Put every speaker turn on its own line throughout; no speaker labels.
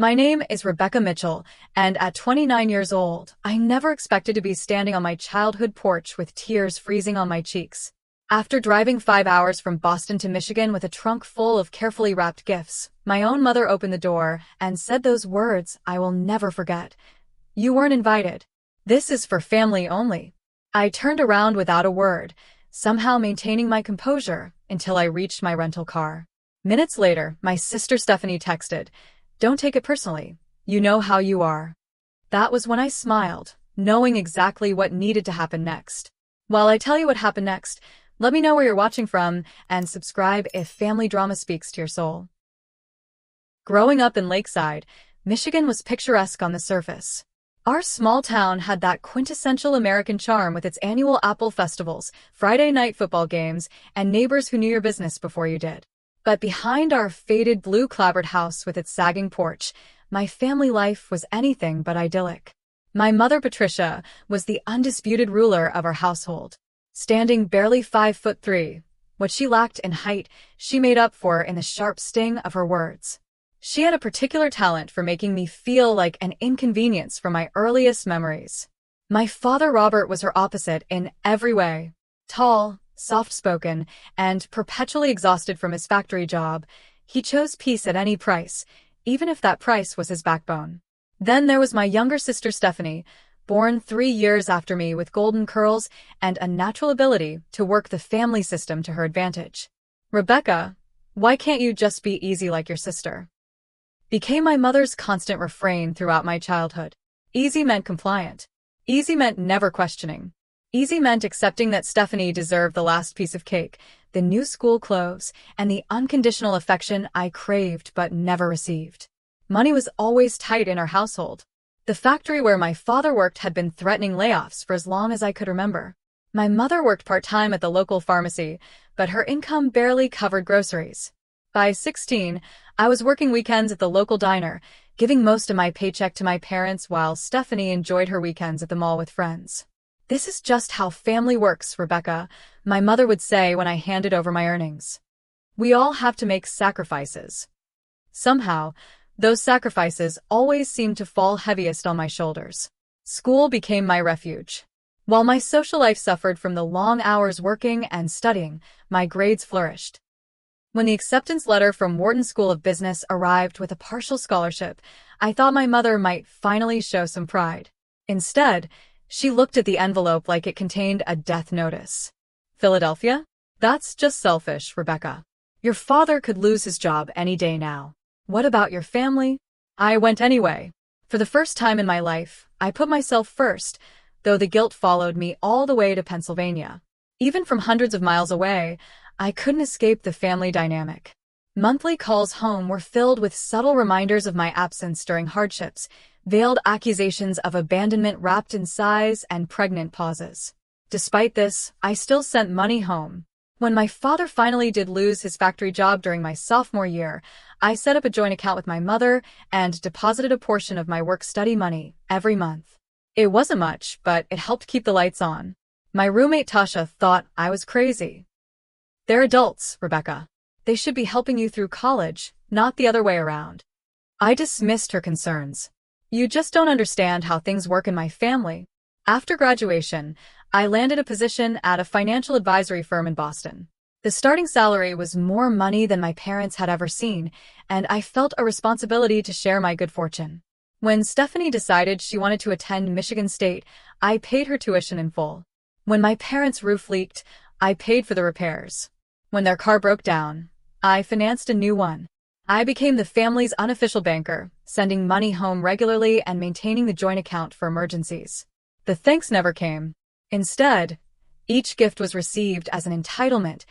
My name is Rebecca Mitchell, and at 29 years old, I never expected to be standing on my childhood porch with tears freezing on my cheeks. After driving 5 hours from Boston to Michigan with a trunk full of carefully wrapped gifts, my own mother opened the door and said those words I will never forget. "You weren't invited. This is for family only." I turned around without a word, somehow maintaining my composure until I reached my rental car. Minutes later, my sister Stephanie texted, "Don't take it personally. You know how you are." That was when I smiled, knowing exactly what needed to happen next. While I tell you what happened next, let me know where you're watching from and subscribe if family drama speaks to your soul. Growing up in Lakeside, Michigan was picturesque on the surface. Our small town had that quintessential American charm with its annual apple festivals, Friday night football games, and neighbors who knew your business before you did. But behind our faded blue clapboard house with its sagging porch, my family life was anything but idyllic. My mother, Patricia, was the undisputed ruler of our household. Standing barely 5'3", what she lacked in height, she made up for in the sharp sting of her words. She had a particular talent for making me feel like an inconvenience from my earliest memories. My father, Robert, was her opposite in every way. Tall, soft-spoken, and perpetually exhausted from his factory job, he chose peace at any price, even if that price was his backbone. Then there was my younger sister Stephanie, born 3 years after me with golden curls and a natural ability to work the family system to her advantage. "Rebecca, why can't you just be easy like your sister?" became my mother's constant refrain throughout my childhood. Easy meant compliant. Easy meant never questioning. Easy meant accepting that Stephanie deserved the last piece of cake, the new school clothes, and the unconditional affection I craved but never received. Money was always tight in our household. The factory where my father worked had been threatening layoffs for as long as I could remember. My mother worked part-time at the local pharmacy, but her income barely covered groceries. By 16, I was working weekends at the local diner, giving most of my paycheck to my parents while Stephanie enjoyed her weekends at the mall with friends. "This is just how family works, Rebecca," my mother would say when I handed over my earnings. "We all have to make sacrifices." Somehow, those sacrifices always seemed to fall heaviest on my shoulders. School became my refuge. While my social life suffered from the long hours working and studying, my grades flourished. When the acceptance letter from Wharton School of Business arrived with a partial scholarship, I thought my mother might finally show some pride. Instead, she looked at the envelope like it contained a death notice. "Philadelphia? That's just selfish, Rebecca. Your father could lose his job any day now. What about your family?" I went anyway. For the first time in my life, I put myself first, though the guilt followed me all the way to Pennsylvania. Even from hundreds of miles away, I couldn't escape the family dynamic. Monthly calls home were filled with subtle reminders of my absence during hardships, veiled accusations of abandonment wrapped in sighs and pregnant pauses. Despite this, I still sent money home. When my father finally did lose his factory job during my sophomore year, I set up a joint account with my mother and deposited a portion of my work-study money every month. It wasn't much, but it helped keep the lights on. My roommate Tasha thought I was crazy. "They're adults, Rebecca. They should be helping you through college, not the other way around." I dismissed her concerns. "You just don't understand how things work in my family." After graduation, I landed a position at a financial advisory firm in Boston. The starting salary was more money than my parents had ever seen, and I felt a responsibility to share my good fortune. When Stephanie decided she wanted to attend Michigan State, I paid her tuition in full. When my parents' roof leaked, I paid for the repairs. When their car broke down, I financed a new one. I became the family's unofficial banker, sending money home regularly and maintaining the joint account for emergencies. The thanks never came. Instead, each gift was received as an entitlement,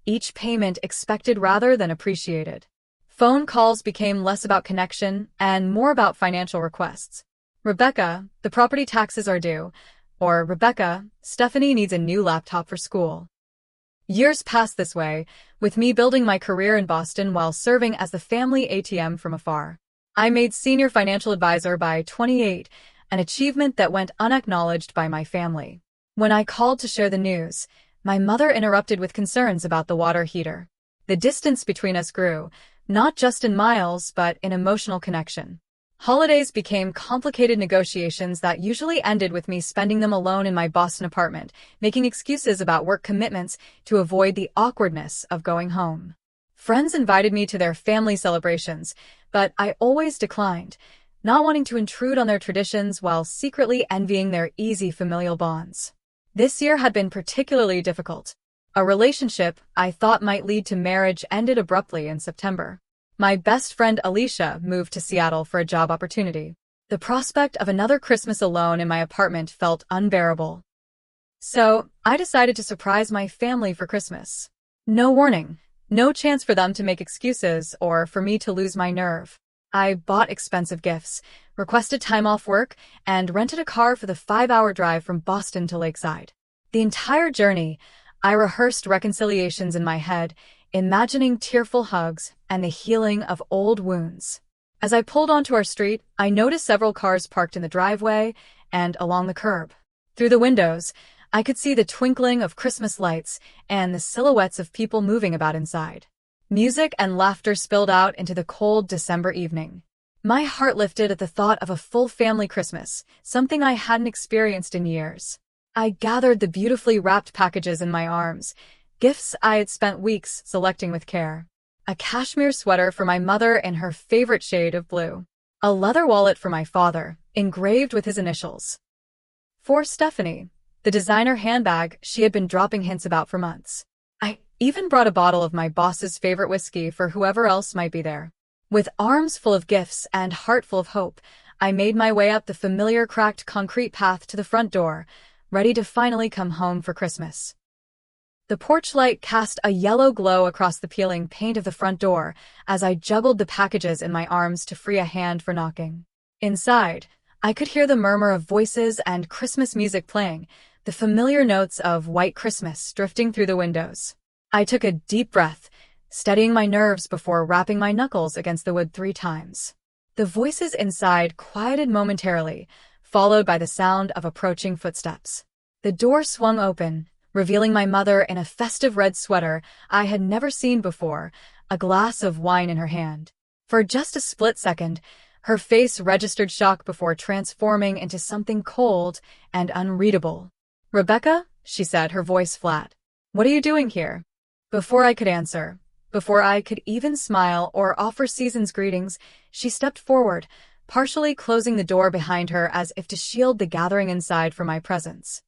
each payment expected rather than appreciated. Phone calls became less about connection and more about financial requests. "Rebecca, the property taxes are due," or "Rebecca, Stephanie needs a new laptop for school." Years passed this way, with me building my career in Boston while serving as the family ATM from afar. I made senior financial advisor by 28, an achievement that went unacknowledged by my family. When I called to share the news, my mother interrupted with concerns about the water heater. The distance between us grew, not just in miles but in emotional connection. Holidays became complicated negotiations that usually ended with me spending them alone in my Boston apartment, making excuses about work commitments to avoid the awkwardness of going home. Friends invited me to their family celebrations, but I always declined, not wanting to intrude on their traditions while secretly envying their easy familial bonds. This year had been particularly difficult. A relationship I thought might lead to marriage ended abruptly in September. My best friend Alicia moved to Seattle for a job opportunity. The prospect of another Christmas alone in my apartment felt unbearable. So, I decided to surprise my family for Christmas. No warning, no chance for them to make excuses or for me to lose my nerve. I bought expensive gifts, requested time off work, and rented a car for the 5-hour drive from Boston to Lakeside. The entire journey, I rehearsed reconciliations in my head, imagining tearful hugs and the healing of old wounds. As I pulled onto our street, I noticed several cars parked in the driveway and along the curb. Through the windows, I could see the twinkling of Christmas lights and the silhouettes of people moving about inside. Music and laughter spilled out into the cold December evening. My heart lifted at the thought of a full family Christmas, something I hadn't experienced in years. I gathered the beautifully wrapped packages in my arms, gifts I had spent weeks selecting with care. A cashmere sweater for my mother in her favorite shade of blue. A leather wallet for my father, engraved with his initials. For Stephanie, the designer handbag she had been dropping hints about for months. I even brought a bottle of my boss's favorite whiskey for whoever else might be there. With arms full of gifts and heart full of hope, I made my way up the familiar cracked concrete path to the front door, ready to finally come home for Christmas. The porch light cast a yellow glow across the peeling paint of the front door as I juggled the packages in my arms to free a hand for knocking. Inside, I could hear the murmur of voices and Christmas music playing, the familiar notes of White Christmas drifting through the windows. I took a deep breath, steadying my nerves before rapping my knuckles against the wood 3 times. The voices inside quieted momentarily, followed by the sound of approaching footsteps. The door swung open, revealing my mother in a festive red sweater I had never seen before, a glass of wine in her hand. For just a split second, her face registered shock before transforming into something cold and unreadable. "Rebecca," she said, her voice flat. "What are you doing here?" Before I could answer, before I could even smile or offer season's greetings, she stepped forward, partially closing the door behind her as if to shield the gathering inside from my presence.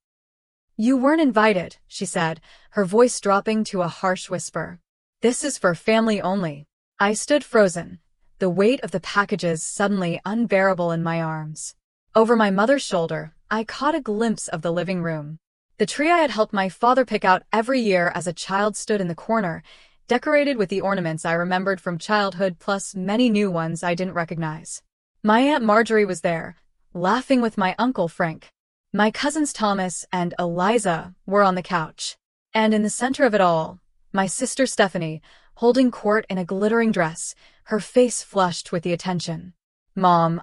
"You weren't invited," she said, her voice dropping to a harsh whisper. "This is for family only." I stood frozen, the weight of the packages suddenly unbearable in my arms. Over my mother's shoulder, I caught a glimpse of the living room. The tree I had helped my father pick out every year as a child stood in the corner, decorated with the ornaments I remembered from childhood plus many new ones I didn't recognize. My Aunt Marjorie was there, laughing with my Uncle Frank. My cousins Thomas and Eliza were on the couch. And in the center of it all, my sister Stephanie, holding court in a glittering dress, her face flushed with the attention. "Mom,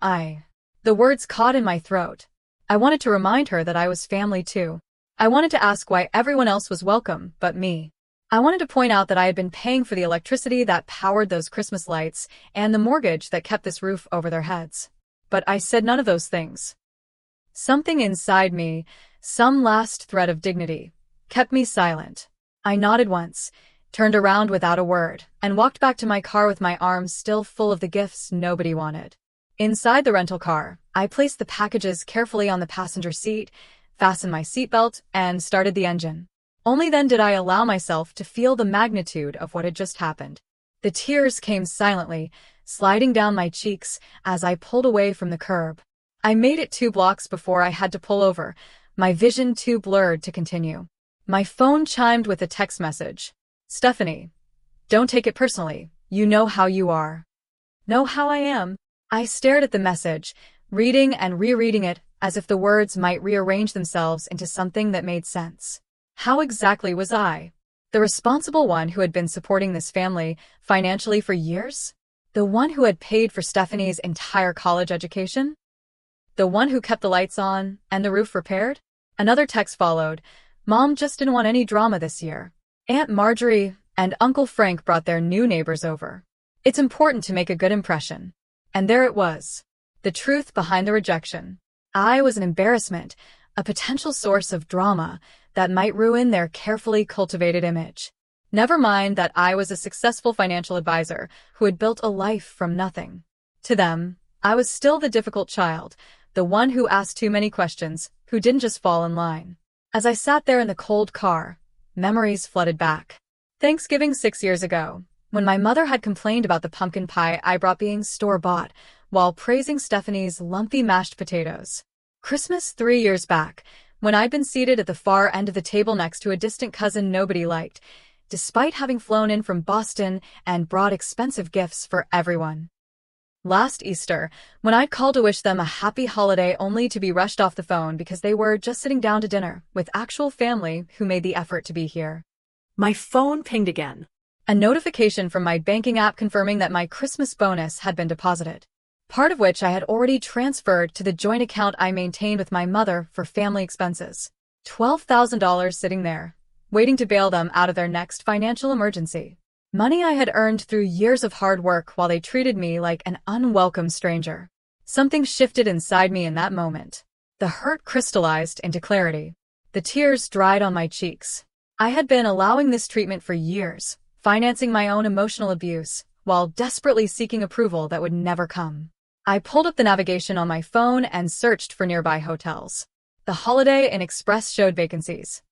The words caught in my throat. I wanted to remind her that I was family too. I wanted to ask why everyone else was welcome but me. I wanted to point out that I had been paying for the electricity that powered those Christmas lights and the mortgage that kept this roof over their heads. But I said none of those things. Something inside me, some last thread of dignity, kept me silent. I nodded once, turned around without a word, and walked back to my car with my arms still full of the gifts nobody wanted. Inside the rental car, I placed the packages carefully on the passenger seat, fastened my seatbelt, and started the engine. Only then did I allow myself to feel the magnitude of what had just happened. The tears came silently, sliding down my cheeks as I pulled away from the curb. I made it 2 blocks before I had to pull over, my vision too blurred to continue. My phone chimed with a text message. "Stephanie, don't take it personally. You know how you are." "Know how I am?" I stared at the message, reading and rereading it as if the words might rearrange themselves into something that made sense. How exactly was I the responsible one who had been supporting this family financially for years? The one who had paid for Stephanie's entire college education? The one who kept the lights on and the roof repaired? Another text followed. "Mom just didn't want any drama this year. Aunt Marjorie and Uncle Frank brought their new neighbors over. It's important to make a good impression." And there it was. the truth behind the rejection. I was an embarrassment, a potential source of drama that might ruin their carefully cultivated image. Never mind that I was a successful financial advisor who had built a life from nothing. To them, I was still the difficult child, the one who asked too many questions, who didn't just fall in line. As I sat there in the cold car, memories flooded back. Thanksgiving 6 years ago, when my mother had complained about the pumpkin pie I brought being store-bought, while praising Stephanie's lumpy mashed potatoes. Christmas 3 years back, when I'd been seated at the far end of the table next to a distant cousin nobody liked, despite having flown in from Boston and brought expensive gifts for everyone. Last Easter, when I'd called to wish them a happy holiday only to be rushed off the phone because they were just sitting down to dinner with actual family who made the effort to be here.
My phone pinged again.
A notification from my banking app confirming that my Christmas bonus had been deposited, part of which I had already transferred to the joint account I maintained with my mother for family expenses. $12,000 sitting there, waiting to bail them out of their next financial emergency. Money I had earned through years of hard work while they treated me like an unwelcome stranger. Something shifted inside me in that moment. The hurt crystallized into clarity. The tears dried on my cheeks. I had been allowing this treatment for years, financing my own emotional abuse, while desperately seeking approval that would never come. I pulled up the navigation on my phone and searched for nearby hotels. The Holiday Inn Express showed vacancies.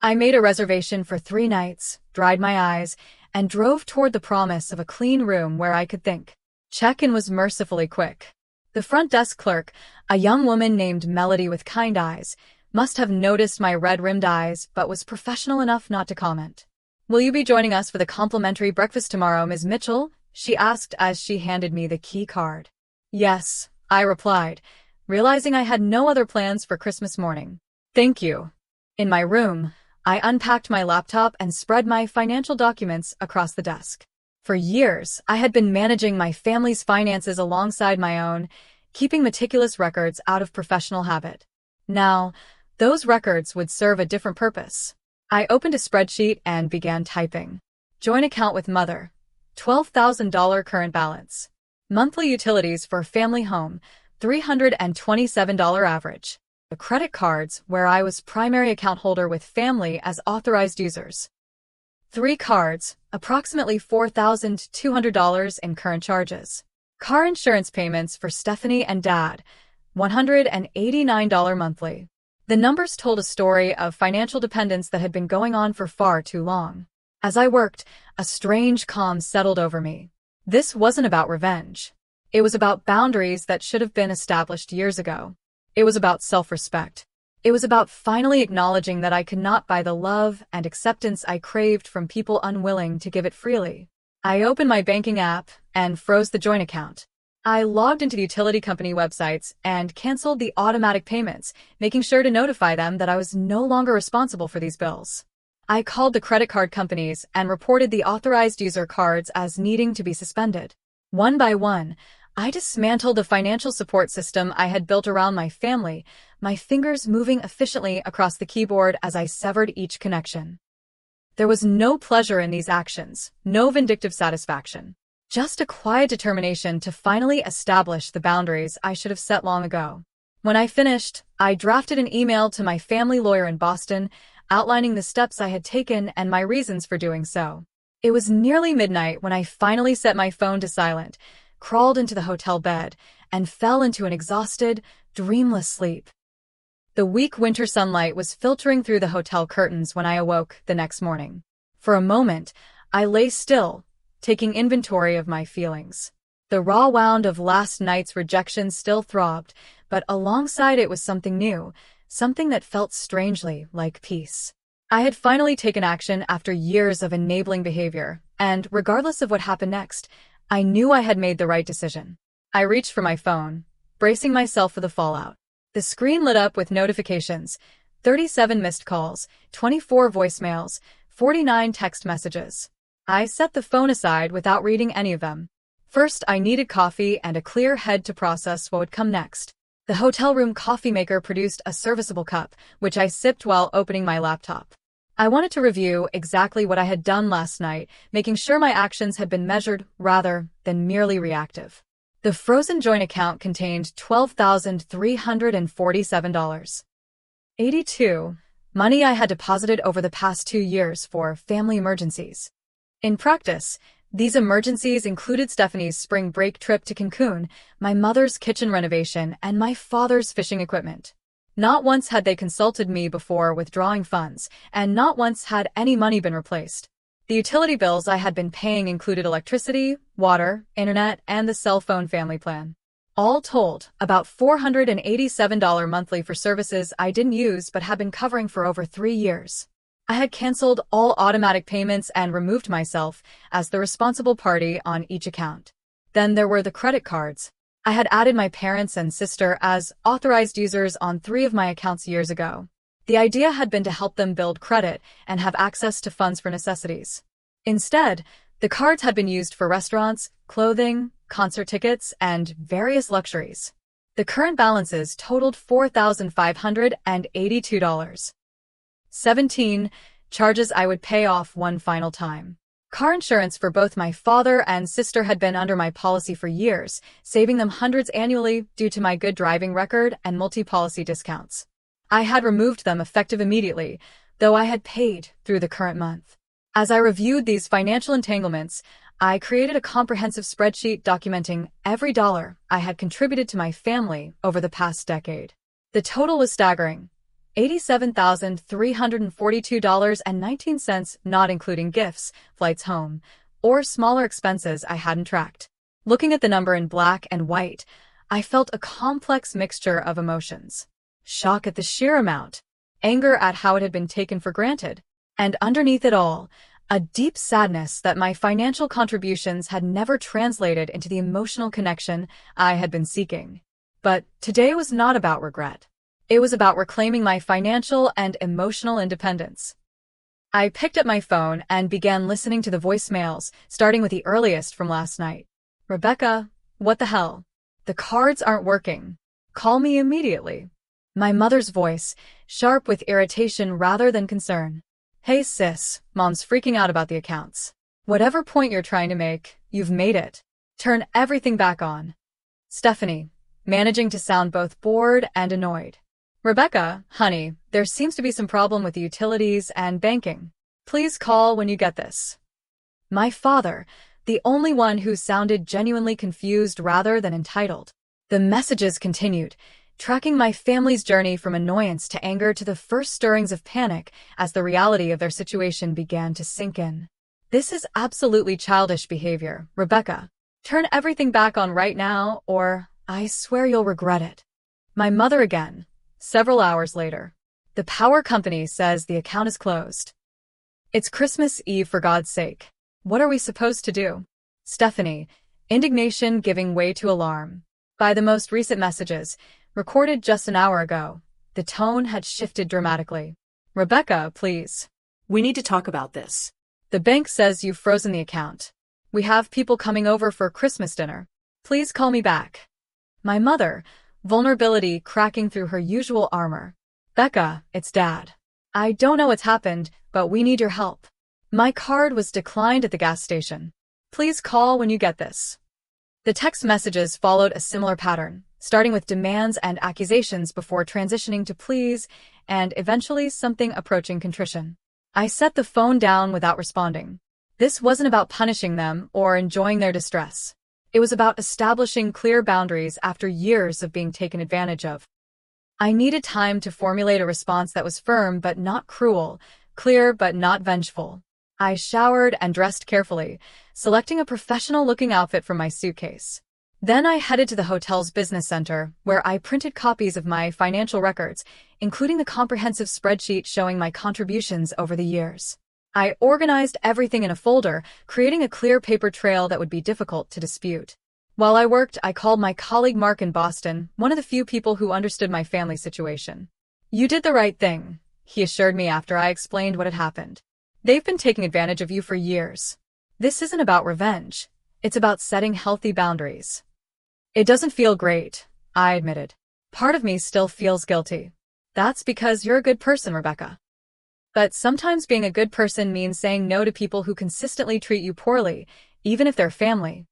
I made a reservation for 3 nights, dried my eyes, and drove toward the promise of a clean room where I could think. Check-in was mercifully quick. The front desk clerk, a young woman named Melody with kind eyes, must have noticed my red-rimmed eyes but was professional enough not to comment. "Will you be joining us for the complimentary breakfast tomorrow, Ms. Mitchell?" she asked as she handed me the key card. "Yes," I replied, realizing I had no other plans for Christmas morning. "Thank you." In my room, I unpacked my laptop and spread my financial documents across the desk. For years, I had been managing my family's finances alongside my own, keeping meticulous records out of professional habit. Now, those records would serve a different purpose. I opened a spreadsheet and began typing. Joint account with mother. $12,000 current balance. Monthly utilities for family home. $327 average. The credit cards, where I was primary account holder with family as authorized users. 3 cards, approximately $4,200 in current charges. Car insurance payments for Stephanie and Dad, $189 monthly. The numbers told a story of financial dependence that had been going on for far too long. As I worked, a strange calm settled over me. This wasn't about revenge. It was about boundaries that should have been established years ago. It was about self-respect. It was about finally acknowledging that I could not buy the love and acceptance I craved from people unwilling to give it freely. I opened my banking app and froze the joint account. I logged into the utility company websites and canceled the automatic payments, making sure to notify them that I was no longer responsible for these bills. I called the credit card companies and reported the authorized user cards as needing to be suspended. One by one, I dismantled the financial support system I had built around my family, my fingers moving efficiently across the keyboard as I severed each connection. There was no pleasure in these actions, no vindictive satisfaction, just a quiet determination to finally establish the boundaries I should have set long ago. When I finished, I drafted an email to my family lawyer in Boston, outlining the steps I had taken and my reasons for doing so. It was nearly midnight when I finally set my phone to silent, crawled into the hotel bed, and fell into an exhausted, dreamless sleep. The weak winter sunlight was filtering through the hotel curtains when I awoke the next morning. For a moment, I lay still, taking inventory of my feelings. The raw wound of last night's rejection still throbbed, but alongside it was something new, something that felt strangely like peace. I had finally taken action after years of enabling behavior, and regardless of what happened next, I knew I had made the right decision. I reached for my phone, bracing myself for the fallout. The screen lit up with notifications, 37 missed calls, 24 voicemails, 49 text messages. I set the phone aside without reading any of them. First, I needed coffee and a clear head to process what would come next. The hotel room coffee maker produced a serviceable cup, which I sipped while opening my laptop. I wanted to review exactly what I had done last night, making sure my actions had been measured rather than merely reactive. The frozen joint account contained $12,347. 82. Money I had deposited over the past 2 years for family emergencies. In practice, these emergencies included Stephanie's spring break trip to Cancun, my mother's kitchen renovation, and my father's fishing equipment. Not once had they consulted me before withdrawing funds, and not once had any money been replaced. The utility bills I had been paying included electricity, water, internet, and the cell phone family plan. All told, about $487 monthly for services I didn't use but had been covering for over 3 years. I had canceled all automatic payments and removed myself as the responsible party on each account. Then there were the credit cards. I had added my parents and sister as authorized users on 3 of my accounts years ago. The idea had been to help them build credit and have access to funds for necessities. Instead, the cards had been used for restaurants, clothing, concert tickets, and various luxuries. The current balances totaled $4,582. 17. Charges I would pay off one final time. Car insurance for both my father and sister had been under my policy for years, saving them hundreds annually due to my good driving record and multi-policy discounts. I had removed them effective immediately, though I had paid through the current month. As I reviewed these financial entanglements, I created a comprehensive spreadsheet documenting every dollar I had contributed to my family over the past decade. The total was staggering: $87,342.19, not including gifts, flights home, or smaller expenses I hadn't tracked. Looking at the number in black and white, I felt a complex mixture of emotions. Shock at the sheer amount, anger at how it had been taken for granted, and underneath it all, a deep sadness that my financial contributions had never translated into the emotional connection I had been seeking. But today was not about regret. It was about reclaiming my financial and emotional independence. I picked up my phone and began listening to the voicemails, starting with the earliest from last night. "Rebecca, what the hell? The cards aren't working. Call me immediately." My mother's voice, sharp with irritation rather than concern. "Hey sis, Mom's freaking out about the accounts. Whatever point you're trying to make, you've made it. Turn everything back on." Stephanie, managing to sound both bored and annoyed. "Rebecca, honey, there seems to be some problem with the utilities and banking. Please call when you get this." My father, the only one who sounded genuinely confused rather than entitled. The messages continued, tracking my family's journey from annoyance to anger to the first stirrings of panic as the reality of their situation began to sink in. "This is absolutely childish behavior, Rebecca. Turn everything back on right now, or I swear you'll regret it." My mother again, several hours later. "The power company says the account is closed. It's Christmas Eve, for God's sake. What are we supposed to do?" Stephanie, indignation giving way to alarm. By the most recent messages, recorded just an hour ago, the tone had shifted dramatically. "Rebecca, please.
We need to talk about this.
The bank says you've frozen the account. We have people coming over for Christmas dinner. Please call me back." My mother, vulnerability cracking through her usual armor. "Becca, it's Dad. I don't know what's happened, but we need your help. My card was declined at the gas station. Please call when you get this." The text messages followed a similar pattern, starting with demands and accusations before transitioning to pleas and eventually something approaching contrition. I set the phone down without responding. This wasn't about punishing them or enjoying their distress. It was about establishing clear boundaries after years of being taken advantage of. I needed time to formulate a response that was firm but not cruel, clear but not vengeful. I showered and dressed carefully, selecting a professional-looking outfit from my suitcase. Then I headed to the hotel's business center, where I printed copies of my financial records, including the comprehensive spreadsheet showing my contributions over the years. I organized everything in a folder, creating a clear paper trail that would be difficult to dispute. While I worked, I called my colleague Mark in Boston, one of the few people who understood my family situation. "You did the right thing," he assured me after I explained what had happened. "They've been taking advantage of you for years. This isn't about revenge. It's about setting healthy boundaries." "It doesn't feel great," I admitted. "Part of me still feels guilty." "That's because you're a good person, Rebecca. But sometimes being a good person means saying no to people who consistently treat you poorly, even if they're family."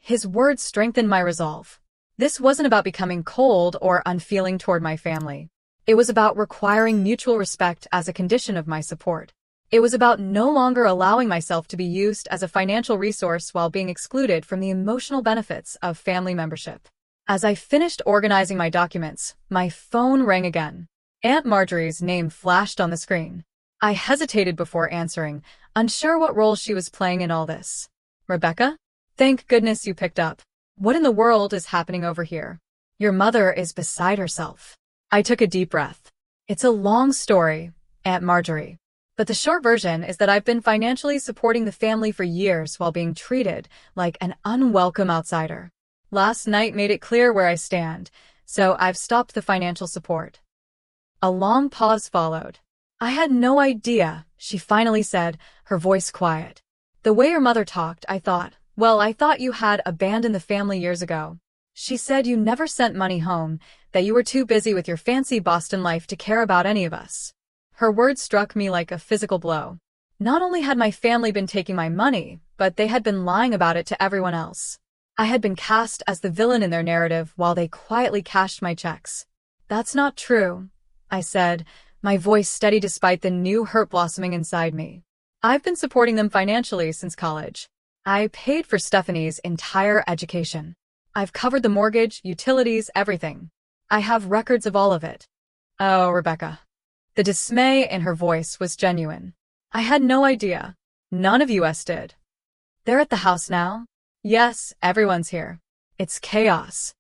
His words strengthened my resolve. This wasn't about becoming cold or unfeeling toward my family. It was about requiring mutual respect as a condition of my support. It was about no longer allowing myself to be used as a financial resource while being excluded from the emotional benefits of family membership. As I finished organizing my documents, my phone rang again. Aunt Marjorie's name flashed on the screen. I hesitated before answering, unsure what role she was playing in all this. Rebecca? Thank goodness you picked up. What in the world is happening over here? Your mother is beside herself. I took a deep breath. It's a long story, Aunt Marjorie. But the short version is that I've been financially supporting the family for years while being treated like an unwelcome outsider. Last night made it clear where I stand, so I've stopped the financial support. A long pause followed. I had no idea, she finally said, her voice quiet. The way your mother talked, I thought you had abandoned the family years ago. She said you never sent money home, that you were too busy with your fancy Boston life to care about any of us. Her words struck me like a physical blow. Not only had my family been taking my money, but they had been lying about it to everyone else. I had been cast as the villain in their narrative while they quietly cashed my checks. That's not true, I said, my voice steady despite the new hurt blossoming inside me. I've been supporting them financially since college. I paid for Stephanie's entire education. I've covered the mortgage, utilities, everything. I have records of all of it. Oh, Rebecca. The dismay in her voice was genuine. I had no idea. None of us did. They're at the house now? Yes, everyone's here. It's chaos.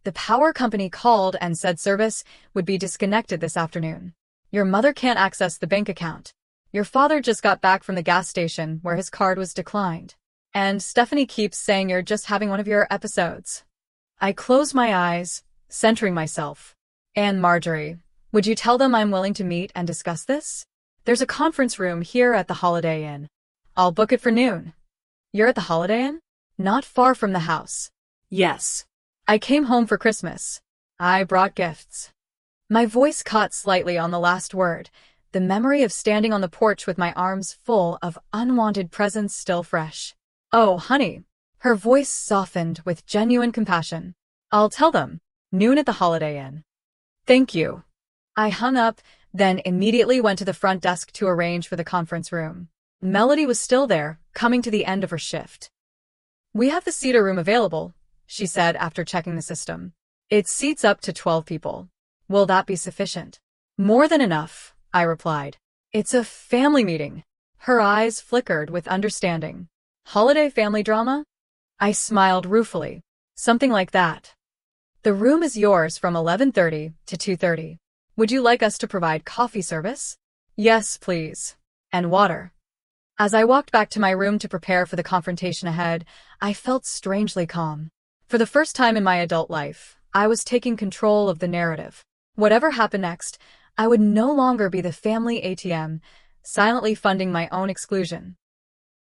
The power company called and said service would be disconnected this afternoon. Your mother can't access the bank account. Your father just got back from the gas station where his card was declined. And Stephanie keeps saying you're just having one of your episodes. I closed my eyes, centering myself. Aunt Marjorie, would you tell them I'm willing to meet and discuss this? There's a conference room here at the Holiday Inn. I'll book it for noon. You're at the Holiday Inn? Not far from the house.
Yes.
I came home for Christmas. I brought gifts. My voice caught slightly on the last word, the memory of standing on the porch with my arms full of unwanted presents still fresh. Oh, honey. Her voice softened with genuine compassion. I'll tell them. Noon at the Holiday Inn. Thank you. I hung up, then immediately went to the front desk to arrange for the conference room. Melody was still there, coming to the end of her shift. We have the Cedar Room available, she said after checking the system. It seats up to 12 people. Will that be sufficient? More than enough, I replied. It's a family meeting. Her eyes flickered with understanding. Holiday family drama? I smiled ruefully. Something like that. The room is yours from 11:30 to 2:30. Would you like us to provide coffee service? Yes, please. And water. As I walked back to my room to prepare for the confrontation ahead, I felt strangely calm. For the first time in my adult life, I was taking control of the narrative. Whatever happened next, I would no longer be the family ATM, silently funding my own exclusion.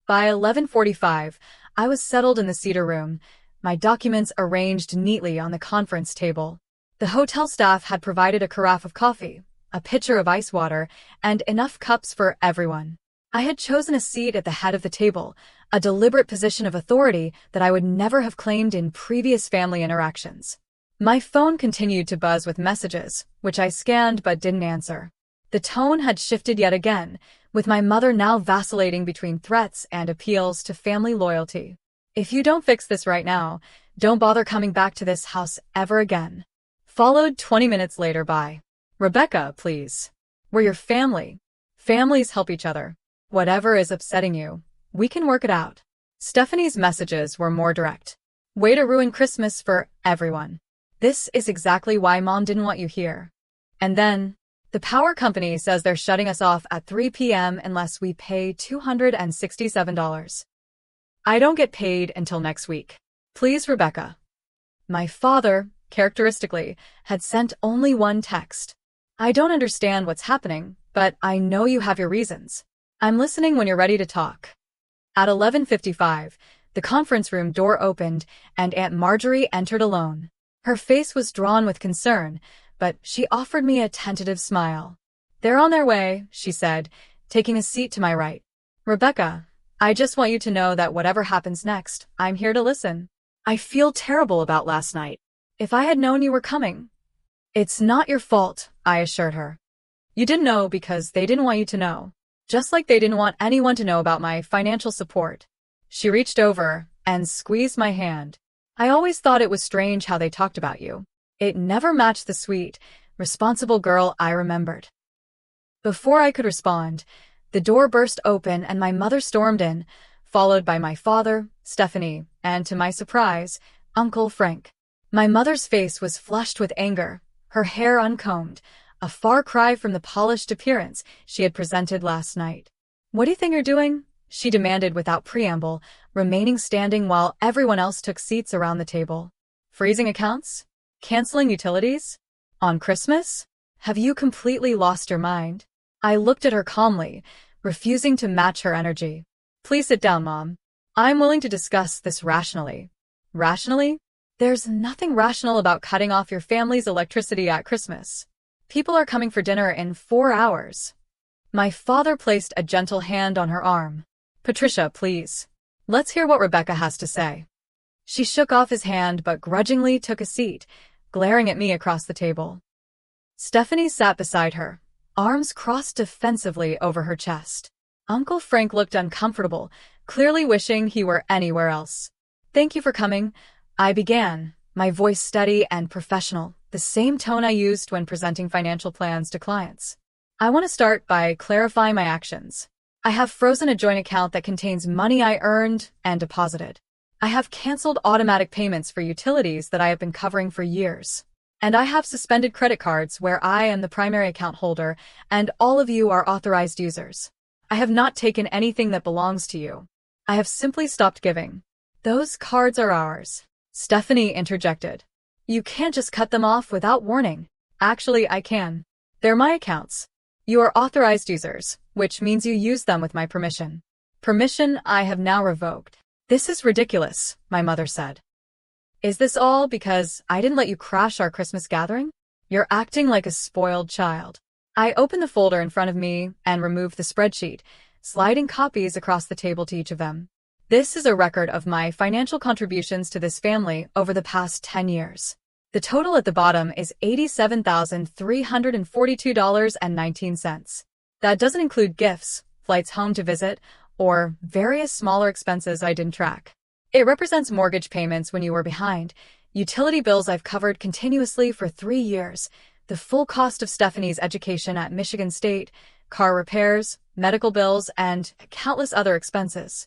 By 11:45, I was settled in the Cedar Room, my documents arranged neatly on the conference table. The hotel staff had provided a carafe of coffee, a pitcher of ice water, and enough cups for everyone. I had chosen a seat at the head of the table, a deliberate position of authority that I would never have claimed in previous family interactions. My phone continued to buzz with messages, which I scanned but didn't answer. The tone had shifted yet again, with my mother now vacillating between threats and appeals to family loyalty. If you don't fix this right now, don't bother coming back to this house ever again. Followed 20 minutes later by, Rebecca, please. We're your family. Families help each other. Whatever is upsetting you, we can work it out. Stephanie's messages were more direct. Way to ruin Christmas for everyone. This is exactly why Mom didn't want you here. And then, the power company says they're shutting us off at 3 p.m. unless we pay $267. I don't get paid until next week. Please, Rebecca. My father, characteristically, had sent only one text. I don't understand what's happening, but I know you have your reasons. I'm listening when you're ready to talk. At 11:55, the conference room door opened and Aunt Marjorie entered alone. Her face was drawn with concern, but she offered me a tentative smile. They're on their way, she said, taking a seat to my right. Rebecca, I just want you to know that whatever happens next, I'm here to listen.
I feel terrible about last night.
If I had known you were coming. It's not your fault, I assured her. You didn't know because they didn't want you to know. Just like they didn't want anyone to know about my financial support. She reached over and squeezed my hand. I always thought it was strange how they talked about you. It never matched the sweet, responsible girl I remembered. Before I could respond, the door burst open and my mother stormed in, followed by my father, Stephanie, and to my surprise, Uncle Frank. My mother's face was flushed with anger, her hair uncombed, a far cry from the polished appearance she had presented last night. "What do you think you're doing?" she demanded without preamble, remaining standing while everyone else took seats around the table. "Freezing accounts? Canceling utilities? On Christmas? Have you completely lost your mind?" I looked at her calmly, refusing to match her energy. "Please sit down, Mom. I'm willing to discuss this rationally." Rationally? There's nothing rational about cutting off your family's electricity at Christmas. People are coming for dinner in 4 hours. My father placed a gentle hand on her arm. "Patricia, please. Let's hear what Rebecca has to say." She shook off his hand but grudgingly took a seat, glaring at me across the table. Stephanie sat beside her, arms crossed defensively over her chest. Uncle Frank looked uncomfortable, clearly wishing he were anywhere else. "Thank you for coming," I began, my voice steady and professional, the same tone I used when presenting financial plans to clients. "I want to start by clarifying my actions. I have frozen a joint account that contains money I earned and deposited. I have canceled automatic payments for utilities that I have been covering for years. And I have suspended credit cards where I am the primary account holder and all of you are authorized users. I have not taken anything that belongs to you. I have simply stopped giving. Those cards are ours." Stephanie interjected. "You can't just cut them off without warning." "Actually, I can. They're my accounts. You are authorized users, which means you use them with my permission. Permission I have now revoked." "This is ridiculous," my mother said. "Is this all because I didn't let you crash our Christmas gathering? You're acting like a spoiled child." I opened the folder in front of me and removed the spreadsheet, sliding copies across the table to each of them. "This is a record of my financial contributions to this family over the past 10 years. The total at the bottom is $87,342.19. That doesn't include gifts, flights home to visit, or various smaller expenses I didn't track. It represents mortgage payments when you were behind, utility bills I've covered continuously for 3 years, the full cost of Stephanie's education at Michigan State, car repairs, medical bills, and countless other expenses."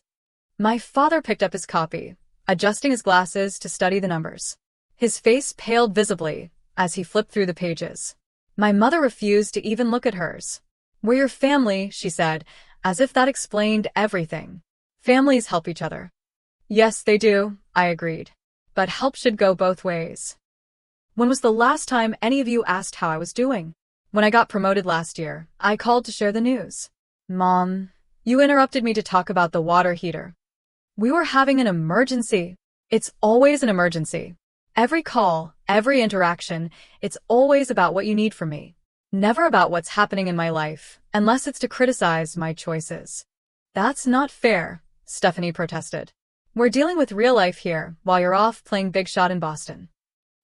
My father picked up his copy, adjusting his glasses to study the numbers. His face paled visibly as he flipped through the pages. My mother refused to even look at hers. "We're your family," she said, as if that explained everything. "Families help each other." "Yes, they do," I agreed. "But help should go both ways." "When was the last time any of you asked how I was doing?" "When I got promoted last year, I called to share the news." "Mom, you interrupted me to talk about the water heater." "We were having an emergency." "It's always an emergency. Every call, every interaction, it's always about what you need from me. Never about what's happening in my life, unless it's to criticize my choices." "That's not fair," Stephanie protested. "We're dealing with real life here, while you're off playing big shot in Boston."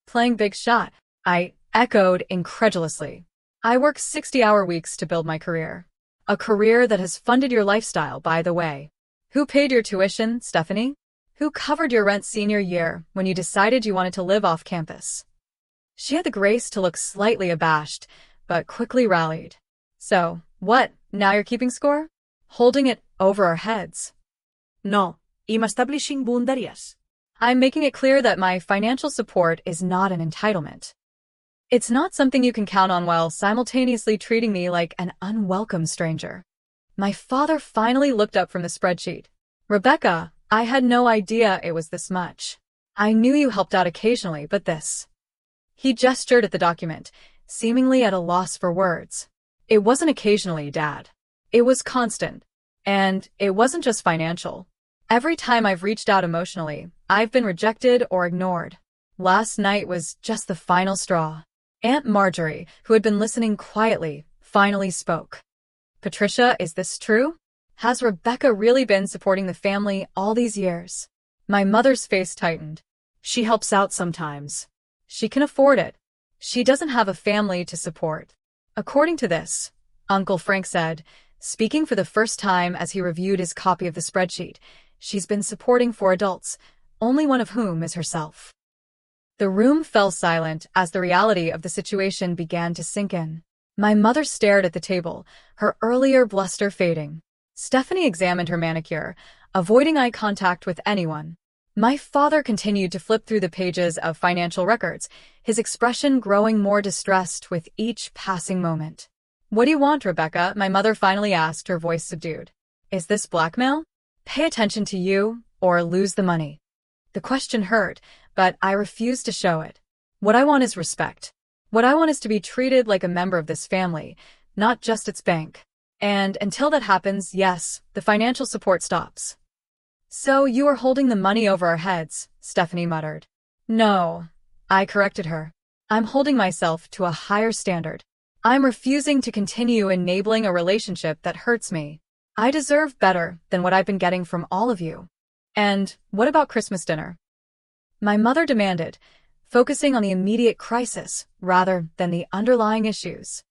"Playing big shot?" I echoed incredulously. "I work 60-hour weeks to build my career. A career that has funded your lifestyle, by the way. Who paid your tuition, Stephanie? Who covered your rent senior year when you decided you wanted to live off campus?" She had the grace to look slightly abashed, but quickly rallied. "So, what, now you're keeping score? Holding it over our heads?"
No, I'm establishing boundaries.
"I'm making it clear that my financial support is not an entitlement. It's not something you can count on while simultaneously treating me like an unwelcome stranger." My father finally looked up from the spreadsheet. "Rebecca, I had no idea it was this much. I knew you helped out occasionally, but this." He gestured at the document, seemingly at a loss for words. "It wasn't occasionally, Dad. It was constant. And it wasn't just financial. Every time I've reached out emotionally, I've been rejected or ignored. Last night was just the final straw." Aunt Marjorie, who had been listening quietly, finally spoke. "Patricia, is this true? Has Rebecca really been supporting the family all these years? My mother's face tightened.
She helps out sometimes.
She can afford it. She doesn't have a family to support. According to this, Uncle Frank said, speaking for the first time as he reviewed his copy of the spreadsheet, she's been supporting 4 adults, only one of whom is herself. The room fell silent as the reality of the situation began to sink in. My mother stared at the table, her earlier bluster fading. Stephanie examined her manicure, avoiding eye contact with anyone. My father continued to flip through the pages of financial records, his expression growing more distressed with each passing moment. "What do you want, Rebecca?" my mother finally asked, her voice subdued. "Is this blackmail? Pay attention to you, or lose the money." The question hurt, but I refused to show it. What I want is respect. What I want is to be treated like a member of this family, not just its bank. And until that happens, yes, the financial support stops. "So you are holding the money over our heads," Stephanie muttered. "No," I corrected her. "I'm holding myself to a higher standard. I'm refusing to continue enabling a relationship that hurts me. I deserve better than what I've been getting from all of you." "And what about Christmas dinner?" my mother demanded, focusing on the immediate crisis rather than the underlying issues.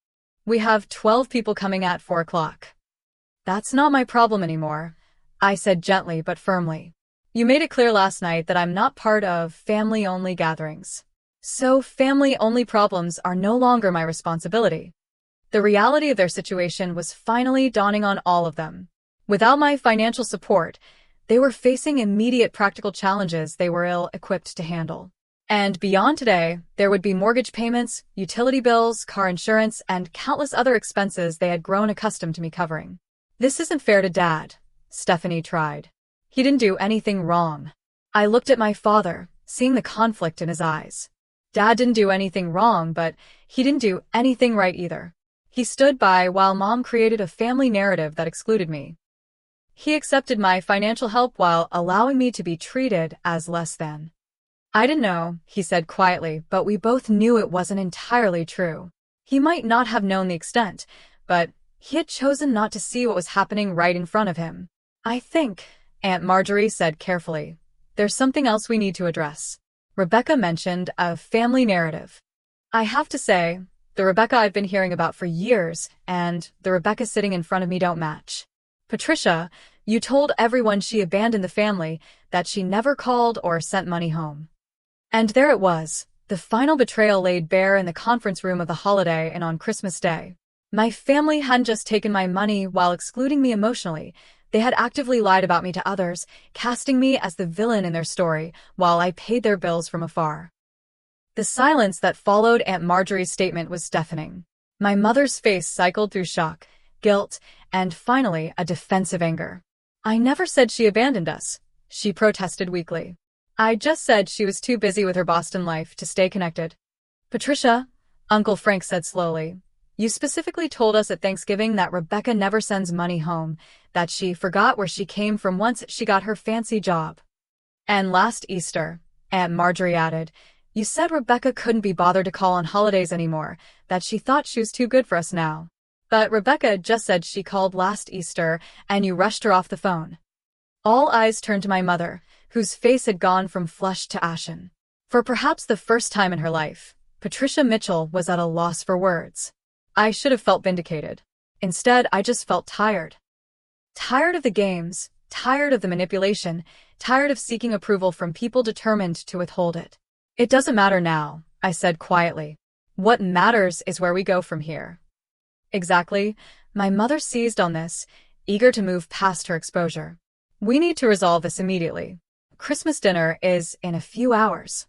"We have 12 people coming at 4 o'clock. "That's not my problem anymore," I said gently but firmly. "You made it clear last night that I'm not part of family-only gatherings. So family-only problems are no longer my responsibility." The reality of their situation was finally dawning on all of them. Without my financial support, they were facing immediate practical challenges they were ill-equipped to handle. And beyond today, there would be mortgage payments, utility bills, car insurance, and countless other expenses they had grown accustomed to me covering. "This isn't fair to Dad," Stephanie tried. "He didn't do anything wrong." I looked at my father, seeing the conflict in his eyes. Dad didn't do anything wrong, but he didn't do anything right either. He stood by while Mom created a family narrative that excluded me. He accepted my financial help while allowing me to be treated as less than. "I didn't know," he said quietly, but we both knew it wasn't entirely true. He might not have known the extent, but he had chosen not to see what was happening right in front of him. "I think," Aunt Marjorie said carefully, "there's something else we need to address." Rebecca mentioned a family narrative. I have to say, the Rebecca I've been hearing about for years and the Rebecca sitting in front of me don't match. Patricia, you told everyone she abandoned the family, that she never called or sent money home. And there it was, the final betrayal laid bare in the conference room of the holiday and on Christmas Day. My family hadn't just taken my money while excluding me emotionally. They had actively lied about me to others, casting me as the villain in their story, while I paid their bills from afar. The silence that followed Aunt Marjorie's statement was deafening. My mother's face cycled through shock, guilt, and finally a defensive anger. "I never said she abandoned us," she protested weakly. "I just said she was too busy with her Boston life to stay connected." "Patricia," Uncle Frank said slowly, "you specifically told us at Thanksgiving that Rebecca never sends money home, that she forgot where she came from once she got her fancy job. And last Easter," Aunt Marjorie added, "you said Rebecca couldn't be bothered to call on holidays anymore, that she thought she was too good for us now. But Rebecca just said she called last Easter and you rushed her off the phone." All eyes turned to my mother, whose face had gone from flushed to ashen. For perhaps the first time in her life, Patricia Mitchell was at a loss for words. I should have felt vindicated. Instead, I just felt tired. Tired of the games, tired of the manipulation, tired of seeking approval from people determined to withhold it. "It doesn't matter now," I said quietly. "What matters is where we go from here." "Exactly," my mother seized on this, eager to move past her exposure. "We need to resolve this immediately. Christmas dinner is in a few hours."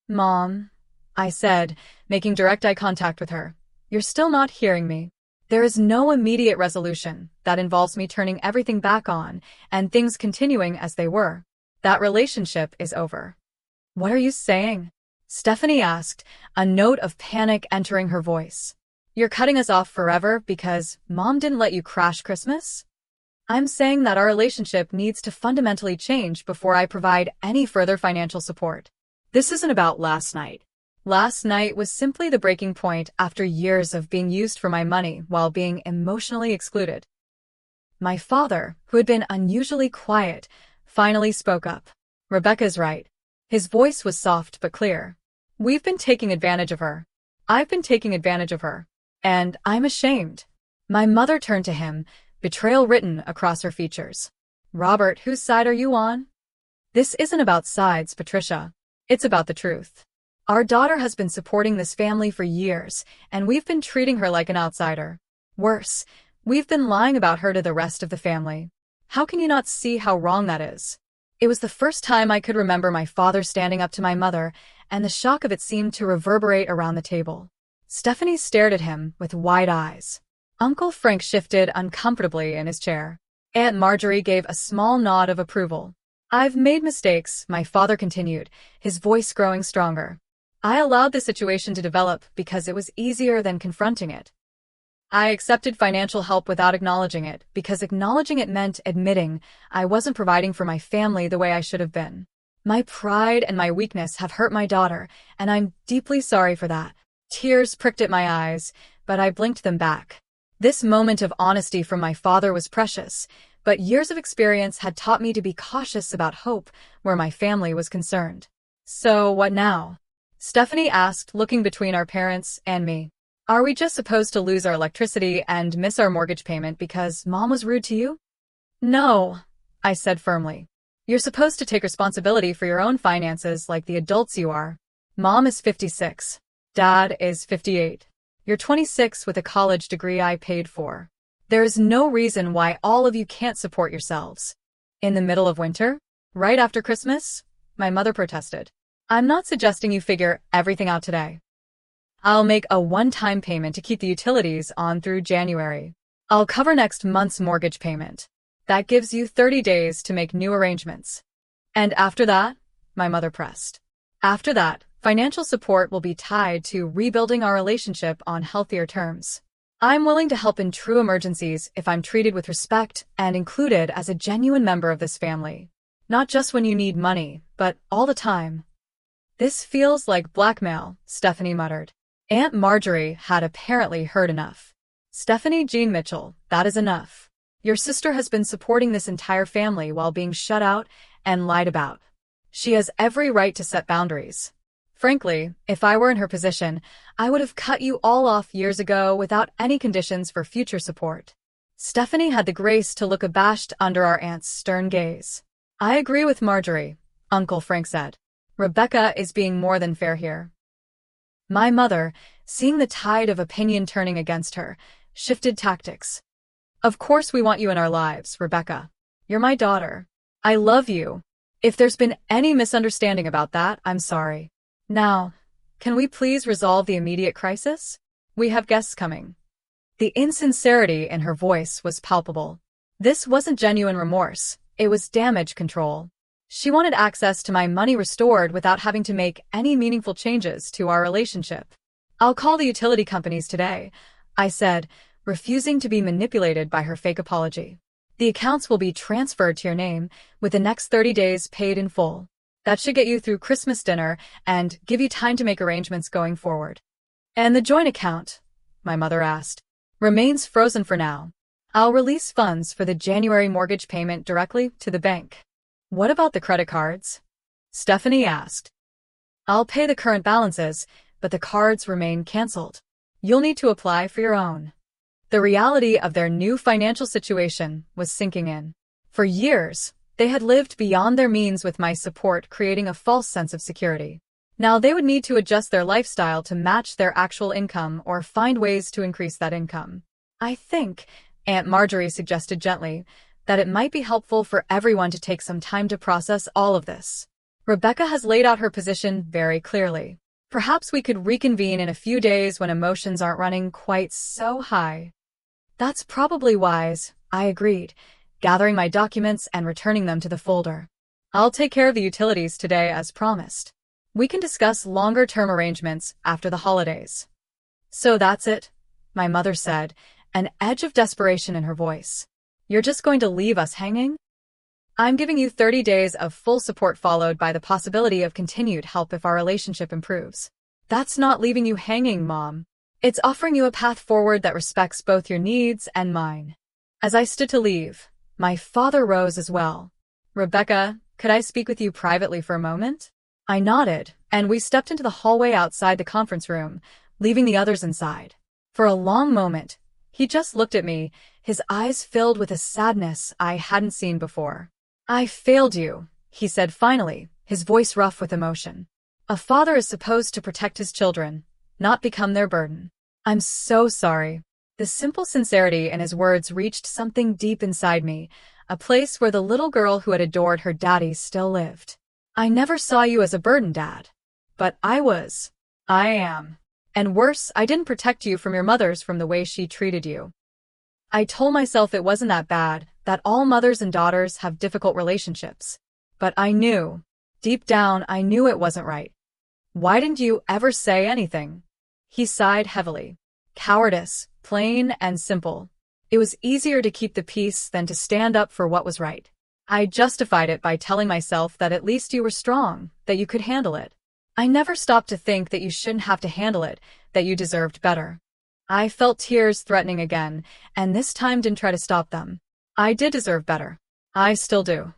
"Mom," I said, making direct eye contact with her, "you're still not hearing me. There is no immediate resolution that involves me turning everything back on and things continuing as they were. That relationship is over." "What are you saying?" Stephanie asked, a note of panic entering her voice. "You're cutting us off forever because Mom didn't let you crash Christmas?" "I'm saying that our relationship needs to fundamentally change before I provide any further financial support."
This isn't about last night.
Last night was simply the breaking point after years of being used for my money while being emotionally excluded. My father, who had been unusually quiet, finally spoke up. Rebecca's right. His voice was soft but clear. We've been taking advantage of her. I've been taking advantage of her. And I'm ashamed. My mother turned to him, betrayal written across her features. Robert, whose side are you on? This isn't about sides, Patricia. It's about the truth. Our daughter has been supporting this family for years, and we've been treating her like an outsider. Worse, we've been lying about her to the rest of the family. How can you not see how wrong that is? It was the first time I could remember my father standing up to my mother, and the shock of it seemed to reverberate around the table. Stephanie stared at him with wide eyes. Uncle Frank shifted uncomfortably in his chair. Aunt Marjorie gave a small nod of approval. I've made mistakes, my father continued, his voice growing stronger. I allowed the situation to develop because it was easier than confronting it. I accepted financial help without acknowledging it, because acknowledging it meant admitting I wasn't providing for my family the way I should have been. My pride and my weakness have hurt my daughter, and I'm deeply sorry for that. Tears pricked at my eyes, but I blinked them back. This moment of honesty from my father was precious, but years of experience had taught me to be cautious about hope where my family was concerned. So what now? Stephanie asked, looking between our parents and me. Are we just supposed to lose our electricity and miss our mortgage payment because Mom was rude to you? No, I said firmly. You're supposed to take responsibility for your own finances like the adults you are. Mom is 56. Dad is 58. You're 26 with a college degree I paid for. There is no reason why all of you can't support yourselves. In the middle of winter? Right after Christmas? My mother protested. I'm not suggesting you figure everything out today. I'll make a one-time payment to keep the utilities on through January. I'll cover next month's mortgage payment. That gives you 30 days to make new arrangements. And after that, my mother pressed. After that, financial support will be tied to rebuilding our relationship on healthier terms. I'm willing to help in true emergencies if I'm treated with respect and included as a genuine member of this family. Not just when you need money, but all the time. This feels like blackmail, Stephanie muttered. Aunt Marjorie had apparently heard enough. Stephanie Jean Mitchell, that is enough. Your sister has been supporting this entire family while being shut out and lied about. She has every right to set boundaries. Frankly, if I were in her position, I would have cut you all off years ago without any conditions for future support. Stephanie had the grace to look abashed under our aunt's stern gaze. I agree with Marjorie, Uncle Frank said. Rebecca is being more than fair here. My mother, seeing the tide of opinion turning against her, shifted tactics. Of course we want you in our lives, Rebecca. You're my daughter. I love you. If there's been any misunderstanding about that, I'm sorry. Now, can we please resolve the immediate crisis? We have guests coming. The insincerity in her voice was palpable. This wasn't genuine remorse, it was damage control. She wanted access to my money restored without having to make any meaningful changes to our relationship. I'll call the utility companies today, I said, refusing to be manipulated by her fake apology. The accounts will be transferred to your name, with the next 30 days paid in full. That should get you through Christmas dinner and give you time to make arrangements going forward. And the joint account, my mother asked, remains frozen for now. I'll release funds for the January mortgage payment directly to the bank. What about the credit cards? Stephanie asked. I'll pay the current balances, but the cards remain canceled. You'll need to apply for your own. The reality of their new financial situation was sinking in. For years, they had lived beyond their means with my support, creating a false sense of security. Now they would need to adjust their lifestyle to match their actual income or find ways to increase that income. I think, Aunt Marjorie suggested gently, that it might be helpful for everyone to take some time to process all of this. Rebecca has laid out her position very clearly. Perhaps we could reconvene in a few days when emotions aren't running quite so high. That's probably wise, I agreed, gathering my documents and returning them to the folder. I'll take care of the utilities today as promised. We can discuss longer-term arrangements after the holidays. So that's it, my mother said, an edge of desperation in her voice. You're just going to leave us hanging? I'm giving you 30 days of full support followed by the possibility of continued help if our relationship improves. That's not leaving you hanging, Mom. It's offering you a path forward that respects both your needs and mine. As I stood to leave, my father rose as well. Rebecca, could I speak with you privately for a moment? I nodded, and we stepped into the hallway outside the conference room, leaving the others inside. For a long moment, he just looked at me, his eyes filled with a sadness I hadn't seen before. I failed you, he said finally, his voice rough with emotion. A father is supposed to protect his children, not become their burden. I'm so sorry. The simple sincerity in his words reached something deep inside me, a place where the little girl who had adored her daddy still lived. I never saw you as a burden, Dad. But I was. I am. And worse, I didn't protect you from your mothers from the way she treated you. I told myself it wasn't that bad, that all mothers and daughters have difficult relationships. But I knew. Deep down, I knew it wasn't right. Why didn't you ever say anything? He sighed heavily. Cowardice, plain and simple. It was easier to keep the peace than to stand up for what was right. I justified it by telling myself that at least you were strong, that you could handle it. I never stopped to think that you shouldn't have to handle it, that you deserved better. I felt tears threatening again, and this time didn't try to stop them. I did deserve better. I still do.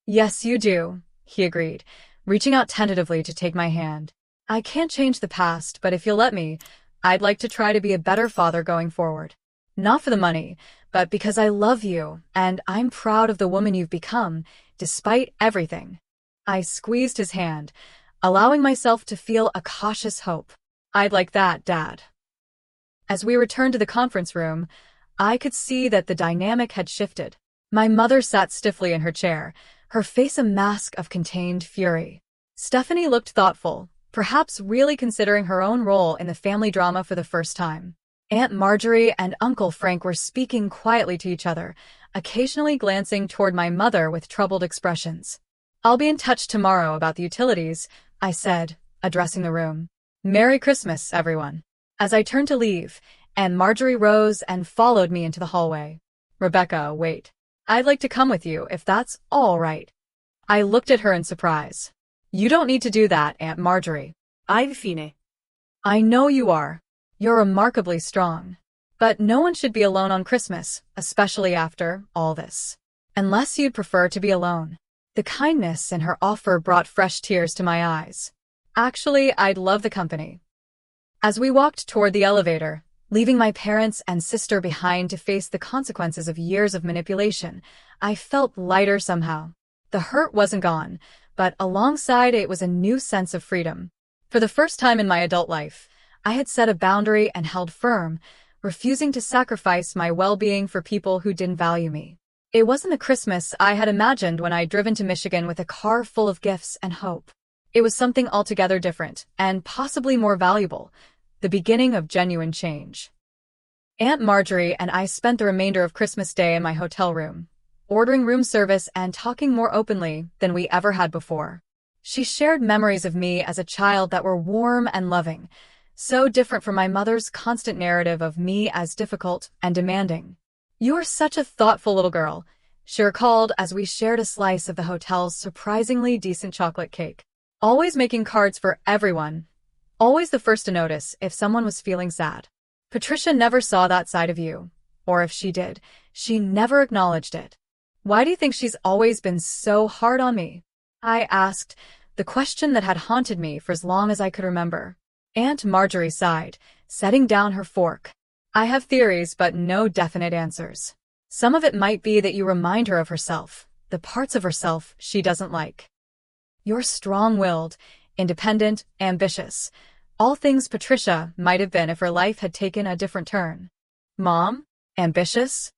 Yes, you do, he agreed, reaching out tentatively to take my hand. I can't change the past, but if you'll let me, I'd like to try to be a better father going forward. Not for the money, but because I love you, and I'm proud of the woman you've become, despite everything. I squeezed his hand, allowing myself to feel a cautious hope. I'd like that, Dad. As we returned to the conference room, I could see that the dynamic had shifted. My mother sat stiffly in her chair, her face a mask of contained fury. Stephanie looked thoughtful, perhaps really considering her own role in the family drama for the first time. Aunt Marjorie and Uncle Frank were speaking quietly to each other, occasionally glancing toward my mother with troubled expressions. I'll be in touch tomorrow about the utilities, I said, addressing the room. Merry Christmas, everyone. As I turned to leave, Aunt Marjorie rose and followed me into the hallway. Rebecca, wait. I'd like to come with you, if that's all right. I looked at her in surprise. You don't need to do that, Aunt Marjorie.
I'm fine.
I know you are. You're remarkably strong. But no one should be alone on Christmas, especially after all this. Unless you'd prefer to be alone. The kindness in her offer brought fresh tears to my eyes. Actually, I'd love the company. As we walked toward the elevator, leaving my parents and sister behind to face the consequences of years of manipulation, I felt lighter somehow. The hurt wasn't gone, but alongside it was a new sense of freedom. For the first time in my adult life, I had set a boundary and held firm, refusing to sacrifice my well-being for people who didn't value me. It wasn't the Christmas I had imagined when I'd driven to Michigan with a car full of gifts and hope. It was something altogether different, and possibly more valuable, the beginning of genuine change. Aunt Marjorie and I spent the remainder of Christmas Day in my hotel room, ordering room service and talking more openly than we ever had before. She shared memories of me as a child that were warm and loving, so different from my mother's constant narrative of me as difficult and demanding. "You're such a thoughtful little girl," she recalled as we shared a slice of the hotel's surprisingly decent chocolate cake. "Always making cards for everyone. Always the first to notice if someone was feeling sad. Patricia never saw that side of you. Or if she did, she never acknowledged it. Why do you think she's always been so hard on me?" I asked, the question that had haunted me for as long as I could remember. Aunt Marjorie sighed, setting down her fork. "I have theories, but no definite answers. Some of it might be that you remind her of herself, the parts of herself she doesn't like. You're strong-willed, independent, ambitious. All things Patricia might have been if her life had taken a different turn." "Mom? Ambitious?"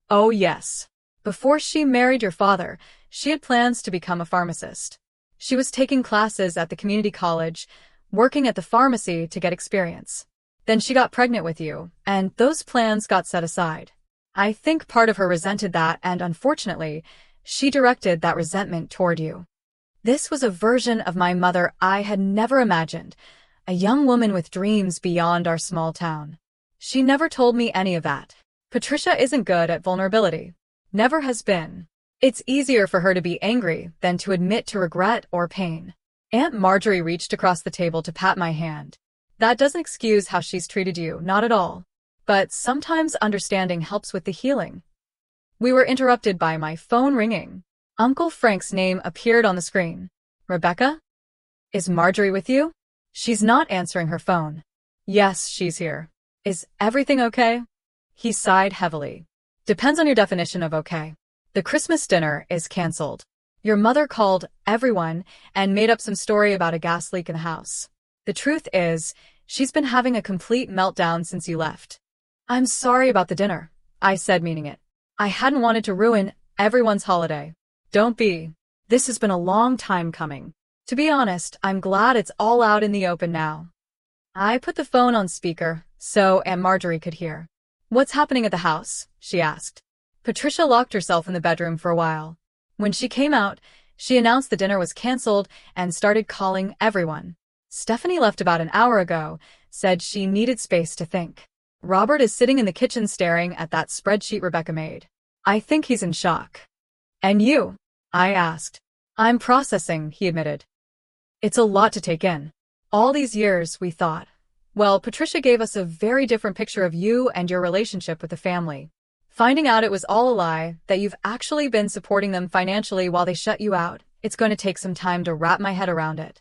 "Oh, yes. Before she married your father, she had plans to become a pharmacist. She was taking classes at the community college, working at the pharmacy to get experience. Then she got pregnant with you, and those plans got set aside. I think part of her resented that, and unfortunately, she directed that resentment toward you. This was a version of my mother I had never imagined, a young woman with dreams beyond our small town. She never told me any of that. Patricia isn't good at vulnerability. Never has been. It's easier for her to be angry than to admit to regret or pain." Aunt Marjorie reached across the table to pat my hand. "That doesn't excuse how she's treated you, not at all. But sometimes understanding helps with the healing." We were interrupted by my phone ringing. Uncle Frank's name appeared on the screen. Rebecca? Is Marjorie with you? She's not answering her phone. Yes, she's here. Is everything okay? He sighed heavily. Depends on your definition of okay. The Christmas dinner is cancelled. Your mother called everyone and made up some story about a gas leak in the house. The truth is, she's been having a complete meltdown since you left. I'm sorry about the dinner, I said, meaning it. I hadn't wanted to ruin everyone's holiday. Don't be. This has been a long time coming. To be honest, I'm glad it's all out in the open now. I put the phone on speaker so Aunt Marjorie could hear. What's happening at the house? She asked. Patricia locked herself in the bedroom for a while. When she came out, she announced the dinner was cancelled and started calling everyone. Stephanie left about an hour ago, said she needed space to think. Robert is sitting in the kitchen staring at that spreadsheet Rebecca made. I think he's in shock. And you? I asked. I'm processing, he admitted. It's a lot to take in. All these years, we thought. Well, Patricia gave us a very different picture of you and your relationship with the family. Finding out it was all a lie, that you've actually been supporting them financially while they shut you out, it's going to take some time to wrap my head around it.